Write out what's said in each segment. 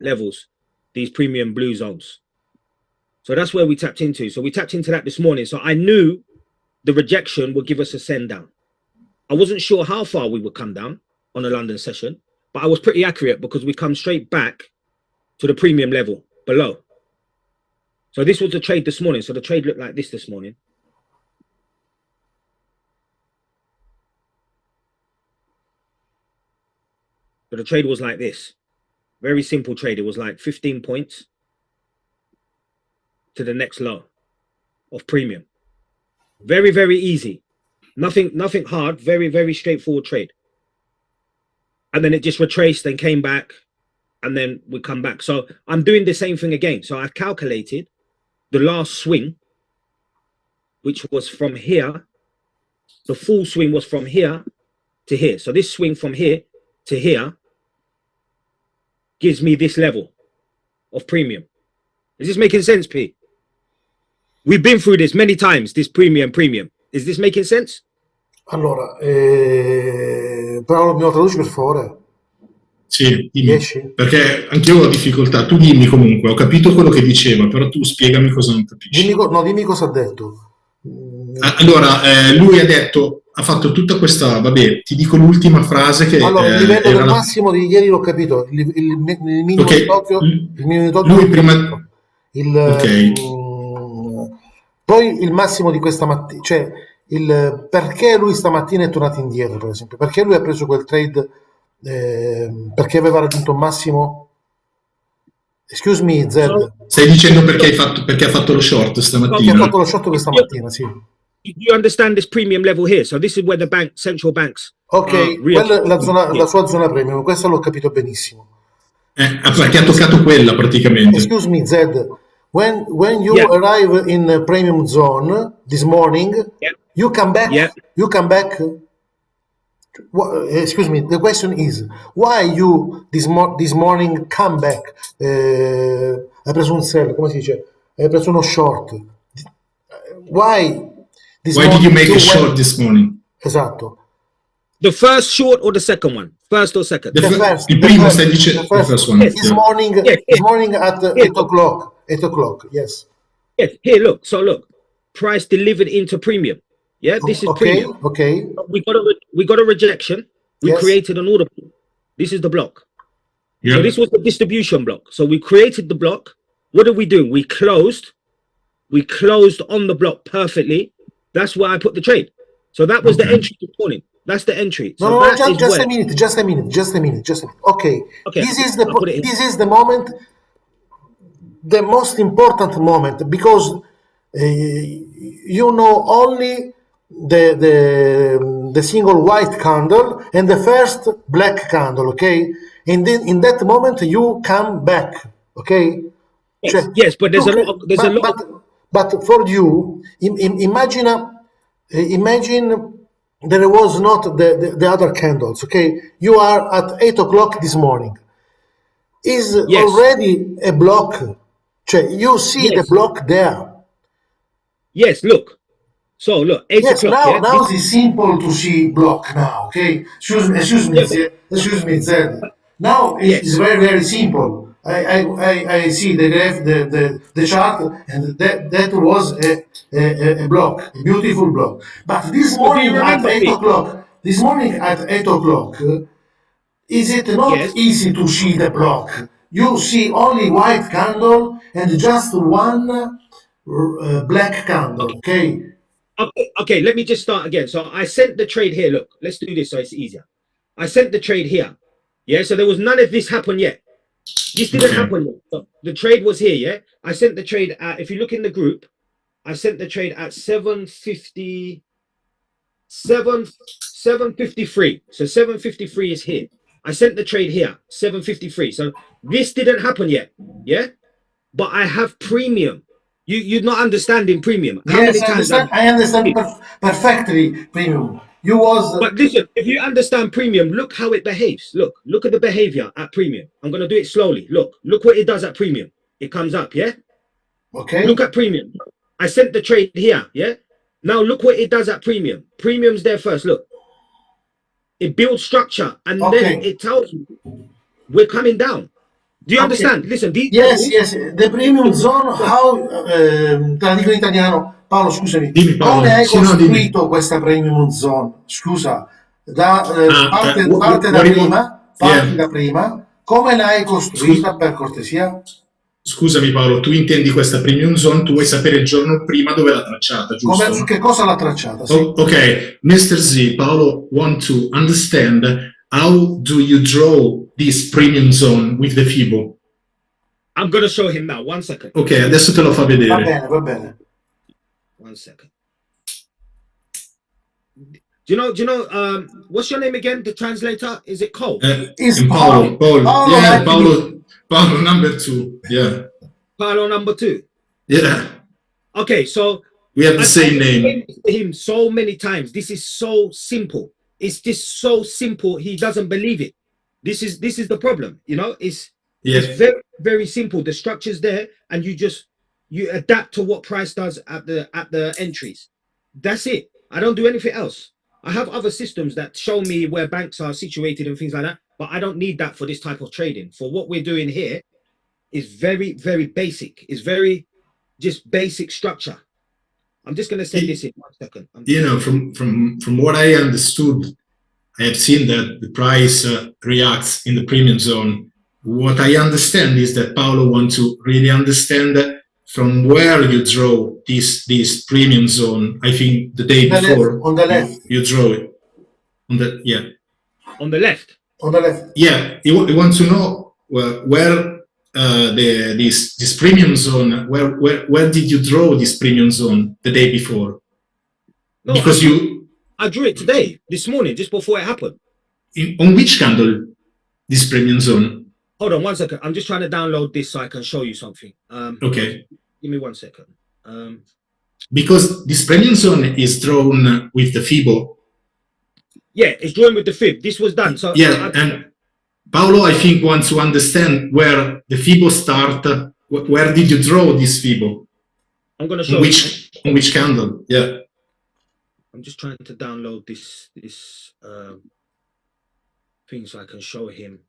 levels, these premium blue zones. So that's where we tapped into. So we tapped into that this morning. So I knew the rejection would give us a send down. I wasn't sure how far we would come down on a London session, but I was pretty accurate because we come straight back to the premium level below. So this was the trade this morning. So the trade looked like this morning. So the trade was like this. Very simple trade. It was like 15 points to the next low of premium. Very, very easy. Nothing hard. Very, very straightforward trade. And then it just retraced and came back, and then we come back. So I'm doing the same thing again. So I've calculated the last swing, which was from here. The full swing was from here to here. So this swing from here to here gives me this level of premium. Is this making sense, P? We've been through this many times, this premium. Is this making sense? Allora, però me lo traduci per favore? Sì, dimmi, Riesci? perché anch'io ho difficoltà. Tu dimmi comunque, ho capito quello che diceva, però tu spiegami cosa non capisci. Dimmi cosa ha detto. Allora, lui ha detto, ha fatto tutta questa, vabbè, ti dico l'ultima frase che... Allora, il livello del massimo di ieri l'ho capito, il minimo di Tokyo, il minimo di Tokyo lui prima... ok. Poi il massimo di questa mattina, cioè perché lui stamattina è tornato indietro, per esempio, perché lui ha preso quel trade, perché aveva raggiunto un massimo. Excuse me, Zed. Stai dicendo perché ha fatto lo short stamattina? Perché ha fatto lo short questa mattina, sì. You understand this premium level here? So this is where the central banks. Ok, quella è la sua zona premium, questo l'ho capito benissimo. Perché ha toccato quella praticamente. Excuse me, Zed. When you arrive in a premium zone this morning, you come back. You come back. Excuse me. The question is why you this morning come back? Hai preso un sell, come si dice? Hai preso uno short. Why did you make a short this morning? Esatto. The first short or the second one? First or second? The first one. Yes. This morning at 8 o'clock. 8 o'clock, yes. Yes, here, look. So look, price delivered into premium. Yeah, this is premium. Okay. We got a rejection. We created an order. This is the block. Yeah. So this was the distribution block. So we created the block. What did we do? We closed on the block perfectly. That's where I put the trade. So that was the entry this morning. That's the entry. So no, just a minute. Okay. This is the moment, the most important moment, because you know only the single white candle and the first black candle, okay? And then in that moment you come back, okay? Yes, but there's a lot. But for you, imagine there was not the other candles, okay? You are at 8 o'clock this morning. Is already a block. You see the block there. Yes, look. So look, 8 o'clock. Now it's simple to see block now, okay? Excuse me, Zed. Now it's very, very simple. I see the graph, the chart, and that was a block, a beautiful block. But this morning at 8 o'clock, is it not easy to see the block? You see only white candle and just one black candle, okay? Okay, let me just start again. So I sent the trade here. Look, let's do this so it's easier. I sent the trade here. Yeah, so there was none of this happen yet. This didn't happen yet. So the trade was here, yeah? I sent the trade at, if you look in the group, I sent the trade at 753. So 753 is here. I sent the trade here, 753. So this didn't happen yet, yeah? But I have premium. You're not understanding premium. Yes, I understand perfectly premium. But listen, if you understand premium, look how it behaves. Look at the behavior at premium. I'm going to do it slowly. Look what it does at premium. It comes up, yeah? Okay. Look at premium. I sent the trade here, yeah? Now look what it does at premium. Premium's there first, look. It builds structure and then it tells you we're coming down. Do you Okay. understand? Listen, these Yes, levels. yes, the premium zone, how, te la dico in italiano, Paolo, scusami, Dimmi Paolo, come hai sì no dimmi. costruito questa premium zone? Scusa, What do you want? parti Yeah. da prima, come l'hai costruita Scusa, per cortesia? scusami Paolo, tu intendi questa premium zone, tu vuoi sapere il giorno prima dove l'ha tracciata, Su giusto? che cosa l'ha tracciata? Sì. Okay, Mr. Z, Paolo want to understand how do you draw this premium zone with the FIBO? I'm gonna show him now. 1 second. Ok, adesso te lo fa Va vedere. bene, va bene. 1 second. Do you know what's your name again? The translator? Is it Cole? Is And Paolo. Paolo, Paolo yeah, like me. Paolo number 2, yeah, Paolo number 2. yeah, Okay, so we have the I've same name. explained this to him so many times. This is so simple. It's just so simple. He doesn't believe it. This is the problem. You know, it's Yeah, very very simple. The structure's there, and you adapt to what price does at the entries. That's it. I don't do anything else. I have other systems that show me where banks are situated and things like that, but I don't need that for this type of trading. For what we're doing here is very very basic. It's very just basic structure. I'm just gonna send this in 1 second. you know, from what I understood, I have seen that the price reacts in the premium zone. What I understand is that Paolo wants to really understand from where you draw this premium zone. I think the day before On the left. you draw it on the yeah On the left. On the left. yeah. He wants to know where this premium zone where did you draw this premium zone the day before? No, Because I drew it today, this morning, just before it happened. on which candle this premium zone? Hold on 1 second. I'm just trying to download this so I can show you something. Okay. Give me 1 second. Because this premium zone is drawn with the FIBO. Yeah, it's drawing with the fib. This was done. So Yeah, and Paolo, I think, wants to understand where the FIBO start. Where did you draw this FIBO? I'm gonna show you. On which candle? Yeah. I'm just trying to download this thing so I can show him.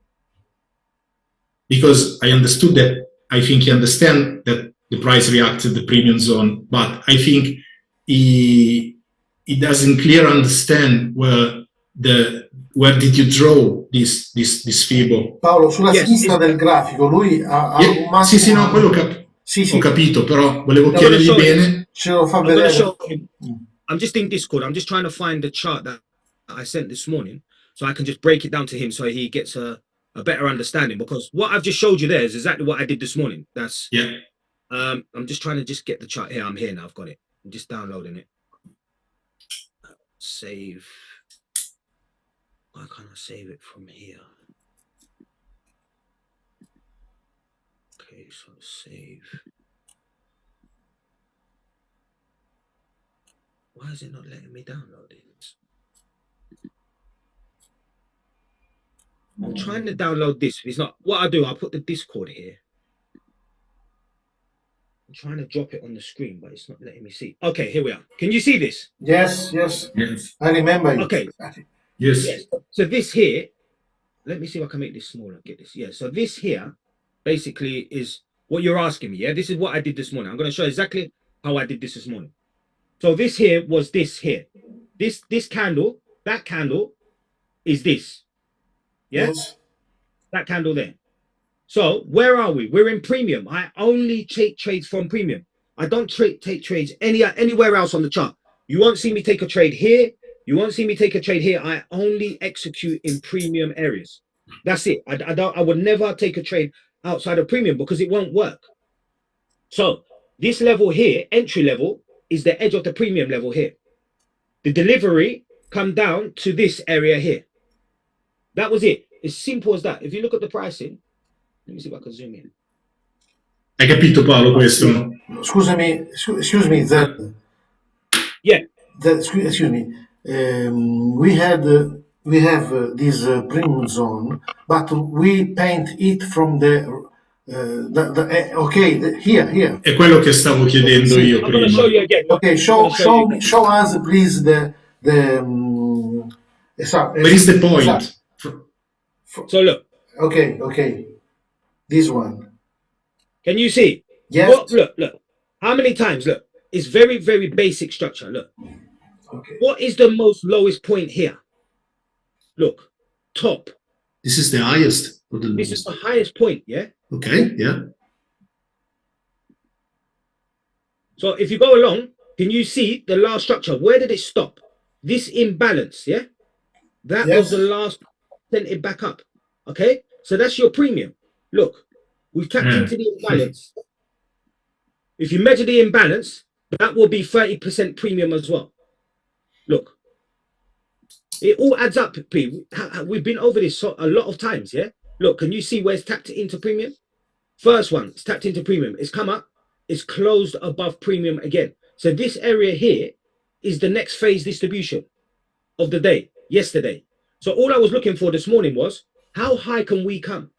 Because I understood that. I think he understands that the price reacts to the premium zone, but I think he doesn't clearly understand where did you draw this FIBO. Paolo, sulla sinistra del grafico, lui ha un massimo... Sì, no, quello ho capito, però volevo chiedergli bene. Ce lo fa vedere. I'm just in Discord. I'm just trying to find the chart that I sent this morning so I can just break it down to him so he gets a better understanding, because what I've just showed you there is exactly what I did this morning. That's yeah. I'm just trying to just get the chart here. I'm here now. I've got it. I'm just downloading it. Save. Why can't I save it from here? Okay, so save. Why is it not letting me download it? I'm trying to download this. It's not. What I do, I'll put the Discord here. I'm trying to drop it on the screen, but it's not letting me see. Okay, here we are. Can you see this? Yes. I remember it. Okay. Yes. So this here, let me see if I can make this smaller. Get this. Yeah. So this here basically is what you're asking me. Yeah. This is what I did this morning. I'm going to show exactly how I did this morning. So this here was this here. This candle, that candle is this. Yeah? Yes. That candle there. So where are we? We're in premium. I only take trades from premium. I don't take trades anywhere else on the chart. You won't see me take a trade here. You won't see me take a trade here. I only execute in premium areas. That's it. I would never take a trade outside of premium because it won't work. So this level here, entry level, is the edge of the premium level here. The delivery come down to this area here. That was it. As simple as that. If you look at the pricing, let me see if I can zoom in. Hai capito Paolo questo? Excuse me, that. Yeah. Excuse me. We have this premium zone, but we paint it from the here. È quello che stavo chiedendo io I'm prima. going to show you again. Okay, show us please the Where is the point? So look. Okay. This one. Can you see? Yes. What? Look. How many times? Look, it's very, very basic structure. Look, Okay. what is the most lowest point here? Look, top. This is the highest or the This is lowest? the highest point, yeah? Okay, yeah. So if you go along, can you see the last structure? Where did it stop? This imbalance, yeah? That was the Yes. last sent it back up. Okay? So that's your premium. Look, we've tapped Yeah. into the imbalance. If you measure the imbalance, that will be 30% premium as well. Look, it all adds up, P. We've been over this a lot of times, yeah? Look, can you see where it's tapped into premium? First one, it's tapped into premium. It's come up, it's closed above premium again. So this area here is the next phase distribution of the day, yesterday. So all I was looking for this morning was, how high can we come?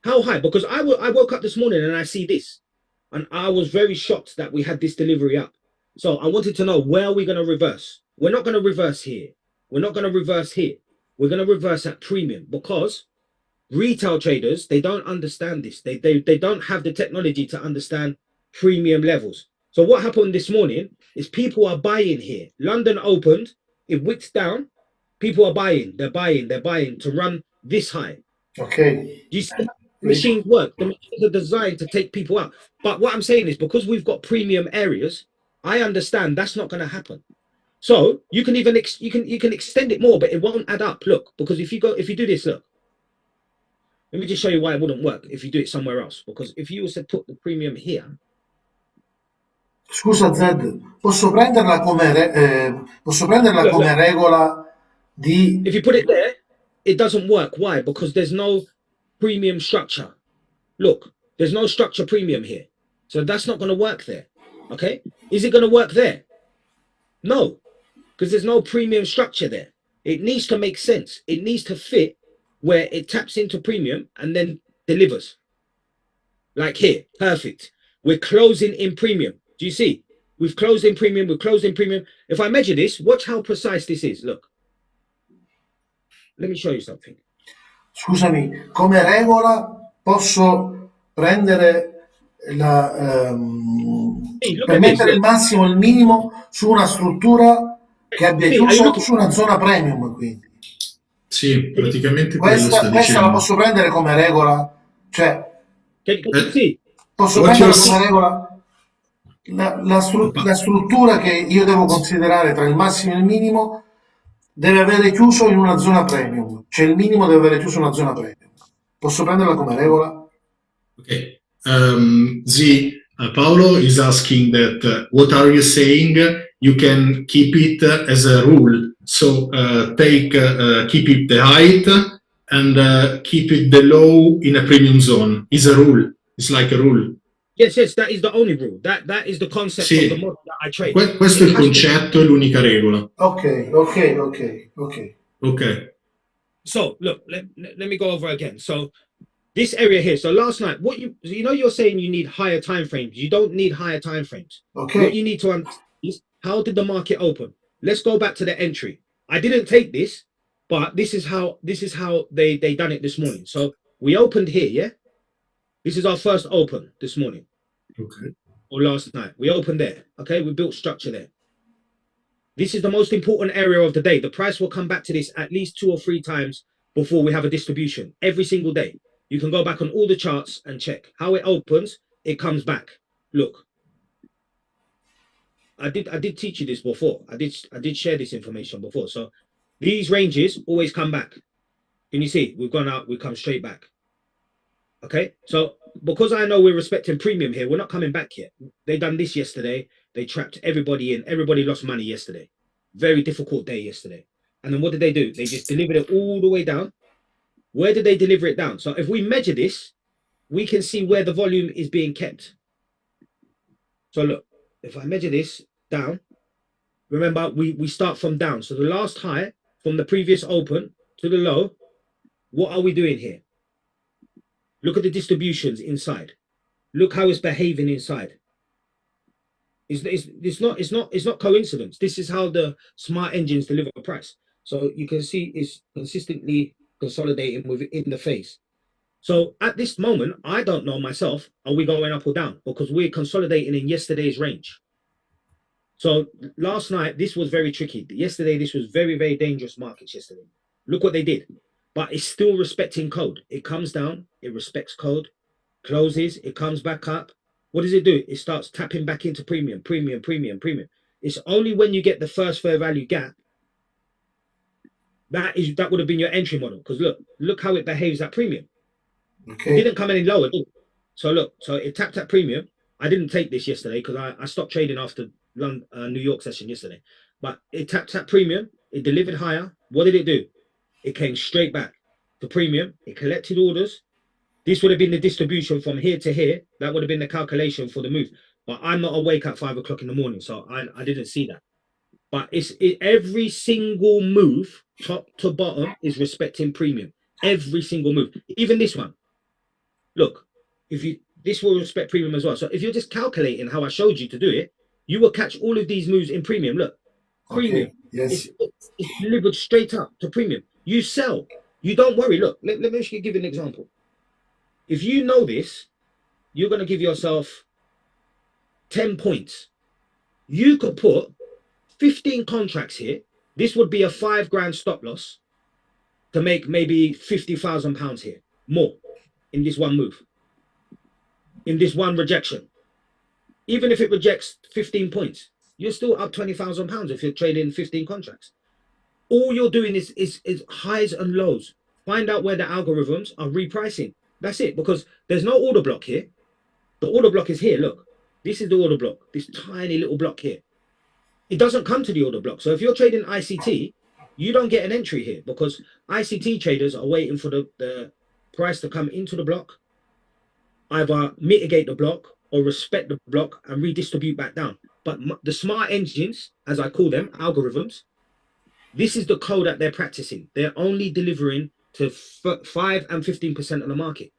How high? Because I woke up this morning and I see this. And I was very shocked that we had this delivery up. So I wanted to know, where are we going to reverse? We're not going to reverse here. We're not going to reverse here. We're going to reverse at premium, because retail traders, they don't understand this. They don't have the technology to understand premium levels. So what happened this morning is people are buying here. London opened, it wicked down. People are buying. They're buying to run this high. Okay. Do you see how machines work? The machines are designed to take people out. But what I'm saying is, because we've got premium areas, I understand that's not going to happen. So you can even you can extend it more, but it won't add up. Look, because if you do this, look. Let me just show you why it wouldn't work if you do it somewhere else. Because if you was to put the premium here, Scusa Zed, posso prenderla look, come look. regola di... If you put it there, it doesn't work. Why? Because there's no premium structure. Look, there's no structure premium here, so that's not going to work there. Okay, is it going to work there? No, because there's no premium structure there. It needs to make sense. It needs to fit where it taps into premium and then delivers. Like here, perfect. We're closing in premium. Do you see? We've closed in premium. We've closed in premium. If I measure this, watch how precise this is. Look, let me show you something. Scusami, come regola posso prendere Hey, look per at this. mettere il Look, massimo e il minimo su una struttura che abbia P, are you chiuso looking? su una zona premium, quindi. Sì, Can you, praticamente quello sta Questa la dicendo. posso prendere come regola, cioè can you Eh, see? posso what you're prenderla come regola la pa- struttura che io devo considerare tra il massimo e il minimo deve avere chiuso in una zona premium, cioè il minimo deve avere chiuso in una zona premium. Posso prenderla come regola? okay. Paolo is asking that what are you saying? You can keep it as a rule. So keep it the height and keep it the low in a premium zone. Is a rule. It's like a rule. Yes, yes, that is the only rule. That is the concept of the Sì, model that I trade. questo It è il has to. concetto e l'unica regola. Ok, ok, ok, ok. Ok. So look, let me go over again. So this area here. So last night, what you're saying you need higher time frames. You don't need higher time frames. Ok, What you need to understand is, how did the market open? Let's go back to the entry. I didn't take this, but this is how they done it this morning. So we opened here, yeah. This is our first open this morning Okay. or last night. We opened there. Okay, we built structure there. This is the most important area of the day. The price will come back to this at least 2 or 3 times before we have a distribution every single day. You can go back on all the charts and check how it opens. It comes back. Look, I did teach you this before. I did share this information before. So these ranges always come back. Can you see? We've gone out. We come straight back. Okay. So because I know we're respecting premium here, we're not coming back yet. They done this yesterday. They trapped everybody in. Everybody lost money yesterday. Very difficult day yesterday. And then what did they do? They just delivered it all the way down. Where did they deliver it down? So if we measure this, we can see where the volume is being kept. So look, if I measure this down, remember we start from down. So the last high from the previous open to the low, what are we doing here? Look at the distributions inside. Look how it's behaving inside. It's not coincidence. This is how the smart engines deliver price. So you can see it's consistently consolidating within the phase. So at this moment, I don't know myself, are we going up or down? Because we're consolidating in yesterday's range. So last night, this was very tricky. Yesterday, this was very, very dangerous markets yesterday. Look what they did. But it's still respecting code. It comes down, it respects code, closes, it comes back up. What does it do? It starts tapping back into premium, premium, premium, premium. It's only when you get the first fair value gap that would have been your entry model. Because look how it behaves at premium. It Okay. didn't come any lower. So look, so it tapped at premium. I didn't take this yesterday because I stopped trading after London, New York session yesterday. But it tapped at premium. It delivered higher. What did it do? It came straight back to premium. It collected orders. This would have been the distribution from here to here. That would have been the calculation for the move. But I'm not awake at 5 o'clock in the morning, so I didn't see that. But every single move, top to bottom, is respecting premium. Every single move, even this one. Look, if you this will respect premium as well. So if you're just calculating how I showed you to do it, you will catch all of these moves in premium. Look, Okay. premium. Yes. It's delivered straight up to premium. You sell. You don't worry. Look, let me actually give you an example. If you know this, you're going to give yourself 10 points. You could put 15 contracts here. This would be a 5 grand stop loss to make maybe £50,000 here, more in this one move, in this one rejection. Even if it rejects 15 points, you're still up £20,000 if you're trading 15 contracts. All you're doing is highs and lows. Find out where the algorithms are repricing. That's it, because there's no order block here. The order block is here. Look, this is the order block, this tiny little block here. It doesn't come to the order block. So if you're trading ICT, you don't get an entry here because ICT traders are waiting for the price to come into the block, either mitigate the block or respect the block and redistribute back down. But the smart engines, as I call them, algorithms, this is the code that they're practicing. They're only delivering to 5 and 15% of the market.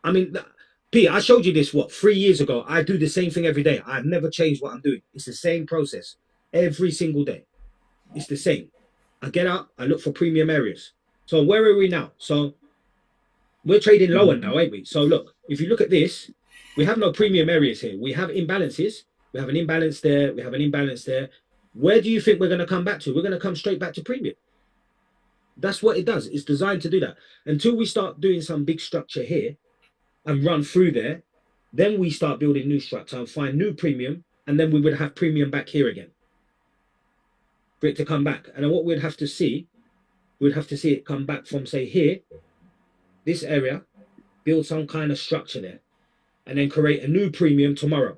I mean, Pete, I showed you this, 3 years ago. I do the same thing every day. I've never changed what I'm doing. It's the same process every single day. It's the same. I get out, I look for premium areas. So where are we now? So we're trading lower now, ain't we? So look, if you look at this, we have no premium areas here. We have imbalances. We have an imbalance there. We have an imbalance there. Where do you think we're going to come back to? We're going to come straight back to premium. That's what it does. It's designed to do that. Until we start doing some big structure here and run through there, then we start building new structure and find new premium, and then we would have premium back here again for it to come back. And then what we'd have to see, we'd have to see it come back from, say, here, this area, build some kind of structure there, and then create a new premium tomorrow.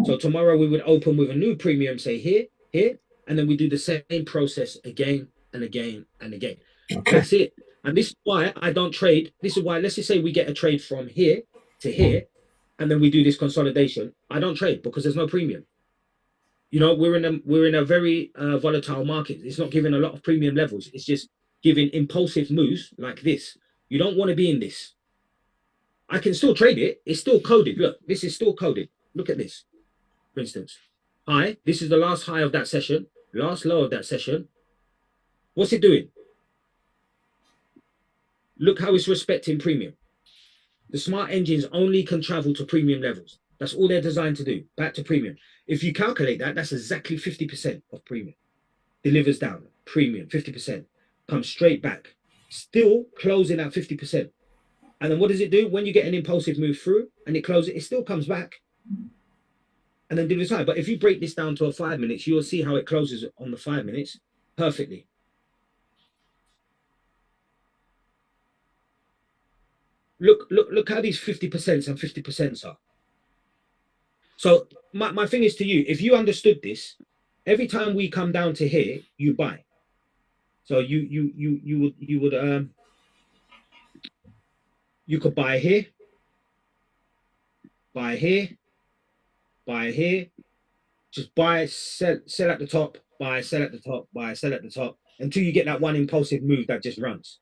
So tomorrow we would open with a new premium, say here, here, and then we do the same process again and again and again. Okay. That's it. And this is why I don't trade. This is why, let's just say we get a trade from here to here, and then we do this consolidation. I don't trade because there's no premium. You know, we're in a very volatile market. It's not giving a lot of premium levels. It's just giving impulsive moves like this. You don't want to be in this. I can still trade it. It's still coded. Look, this is still coded. Look at this, for instance. High. This is the last high of that session. Last low of that session. What's it doing? Look how it's respecting premium. The smart engines only can travel to premium levels. That's all they're designed to do. Back to premium. If you calculate that, that's exactly 50% of premium. Delivers down. Premium, 50%. Comes straight back. Still closing at 50%. And then what does it do? When you get an impulsive move through and it closes, it still comes back. And then delivers high. But if you break this down to a 5 minutes, you'll see how it closes on the 5 minutes perfectly. Look how these 50% and 50% are. So my thing is to you, if you understood this, every time we come down to here, you buy. So you could buy here, buy here, buy here, just buy, sell at the top, buy, sell at the top, buy, sell at the top, until you get that one impulsive move that just runs.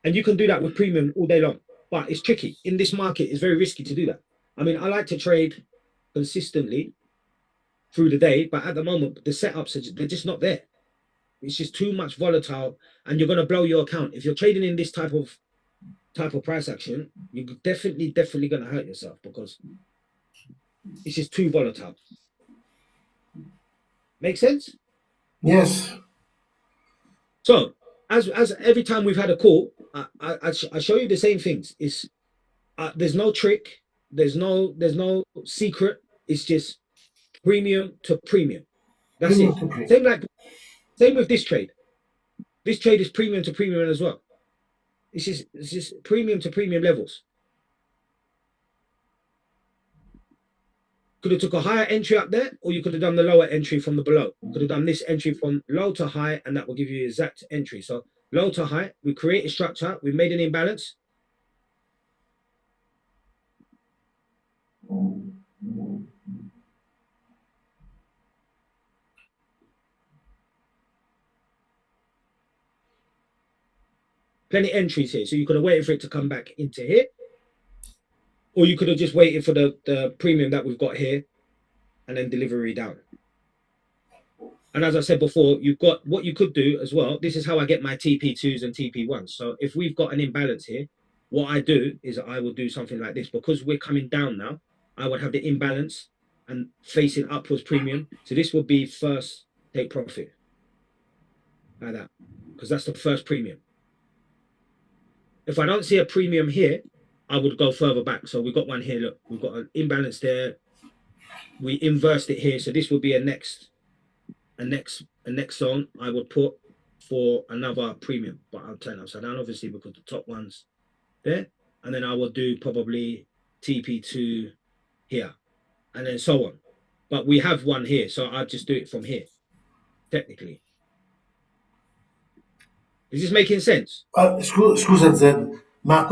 And you can do that with premium all day long. But it's tricky. In this market, it's very risky to do that. I mean, I like to trade consistently through the day, but at the moment, the setups, they're just not there. It's just too much volatile, and you're going to blow your account. If you're trading in this type of type of price action, you're definitely going to hurt yourself because it's just too volatile. Make sense? Yes. So as every time we've had a call, I show you the same things. It's there's no trick, there's no secret. It's just premium to premium. That's Premium it. to premium. Same with this trade. This trade is premium to premium as well. It's just premium to premium levels. Could have took a higher entry up there, or you could have done the lower entry from the below. Could have done this entry from low to high, and that will give you exact entry. So low to high, we create a structure, we made an imbalance. Plenty entries here. So you could have waited for it to come back into here, or you could have just waited for the premium that we've got here and then delivery down. And as I said before, you've got what you could do as well. This is how I get my TP2s and TP1s. So if we've got an imbalance here, what I do is I will do something like this. Because we're coming down now, I would have the imbalance and facing upwards premium. So this would be first take profit. Like that. Because that's the first premium. If I don't see a premium here, I would go further back. So we've got one here. Look, we've got an imbalance there. We inversed it here. So this would be a next zone I would put for another premium, but I'll turn upside down obviously because the top one's there, and then I will do probably TP2 here, and then so on. But we have one here, so I'll just do it from here. Technically, is this making sense? Scusa Zed, ma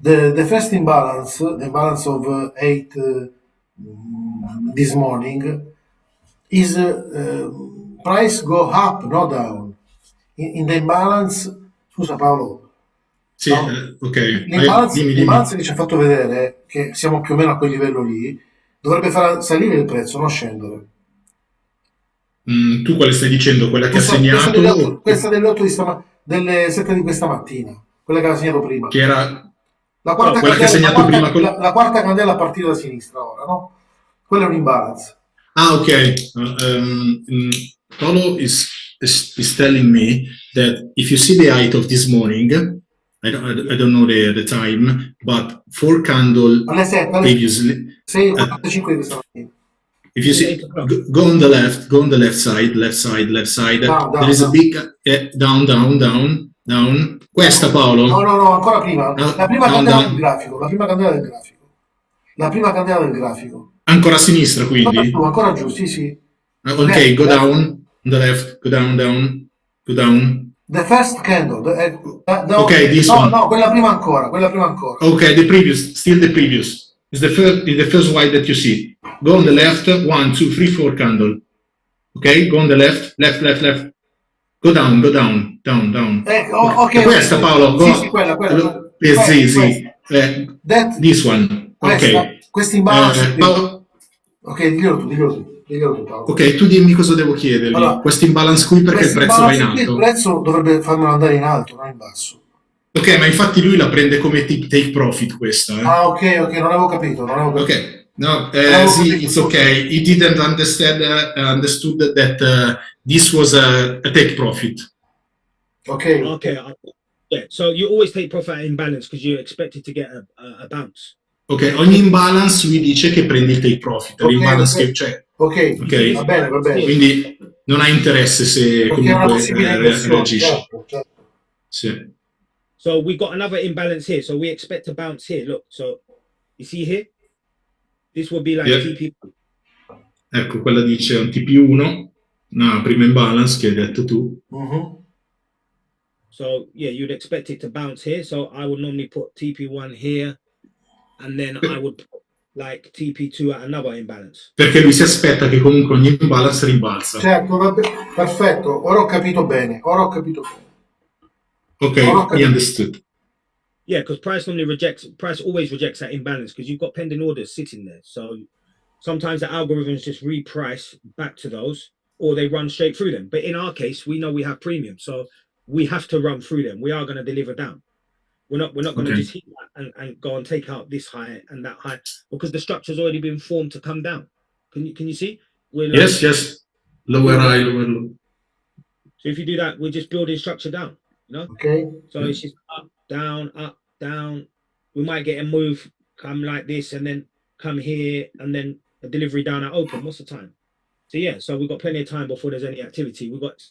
the first imbalance, the imbalance of 8 this morning, is price go up, not down. In the imbalance, scusa Paolo, Sì, no? ok. Dimmi, L'imbalance dimmi. che ci ha fatto vedere, che siamo più o meno a quel livello lì, dovrebbe far salire il prezzo, non scendere. Tu quale stai dicendo? Quella che ha segnato Questa delle 8 delle 7 di questa mattina, quella che aveva segnato prima. che era La So quarta quella che ha candela, segnato prima col... la quarta candela a partire da sinistra ora, no? Quello è un imbalance. Ah, okay. Paulo is telling me that if you see the height of this morning, I don't know the time, but four candle Alle 7, alle previously. 6:45 di questa mattina. If you it's see, 8 o'clock. go on the left, go on the left side, left side, left side. Down, There down, is a down. big down, down, down, down. Questa, No, Paolo? no, no, ancora prima. La prima Down, candela del down. grafico, la prima candela del grafico. La prima candela del grafico. Ancora a sinistra, quindi? Ancora giù, sì, sì. Ok, Left, go left. down, on the left, go down, down, go down. The first candle. No, Okay, this no, one. no, quella prima ancora, quella prima ancora. Okay, the previous, still the previous. It's the first white that you see. Go on the left, 1, 2, 3, 4 candle. Okay, go on the left, left, left, left. Go down, down, down. Ok, Okay. ok. Questa, Paolo, Sì, sì, go. quella. Sì, Questa, sì. That, This one. questa, Ok. questo imbalance qui. Paolo, Ok, diglielo tu, Paolo. ok, tu dimmi cosa devo chiedergli. Allora, Questo imbalance qui perché il questo prezzo va in imbalance qui, il alto. prezzo dovrebbe farmelo andare in alto, non in basso. Ok, ma infatti lui la prende come take profit questa, Ah, ok, non avevo capito, non avevo capito. Okay. No, Non avevo see, capito, it's scusa. okay. He didn't understood that this was a take profit. Ok. Okay. Yeah. So you always take profit at imbalance because you expect it to get a bounce. Ok, ogni imbalance lui dice che prendi il take profit, Ok, l'imbalance ok. che c'è. Ok, See Ok, this va bene, va imbalance bene. here? quindi non ha interesse se Perché è una comunque possibile inversione, reagisce. certo, certo. Sì. So we got another imbalance here. So we expect to bounce here. Look, so you see here, this will be like Yeah. TP. Ecco, quella dice un TP1, una prima imbalance che hai detto tu. Mhm. So yeah, you'd expect it to bounce here. So I would normally put TP1 here, and then I would put like TP2 at another imbalance. Perché lui si aspetta che comunque ogni imbalance rimbalza. Certo, va bene. Perfetto, ora ho capito bene, ora ho capito bene. Ok, Ora ho he capito. understood. Yeah, because price always rejects that imbalance because you've got pending orders sitting there. So sometimes the algorithms just reprice back to those or they run straight through them. But in our case, we know we have premium. So we have to run through them. We are going to deliver down. We're not going to Okay. just hit that and go and take out this height and that height because the structure's already been formed to come down. Can you see? We're like Yes, yes. Lower building. high, lower low. So if you do that, we're just building structure down. You know. Okay. So it's just up, down, up, down. We might get a move come like this and then come here and then a delivery down at open. What's the time? So yeah, so we've got plenty of time before there's any activity. We've got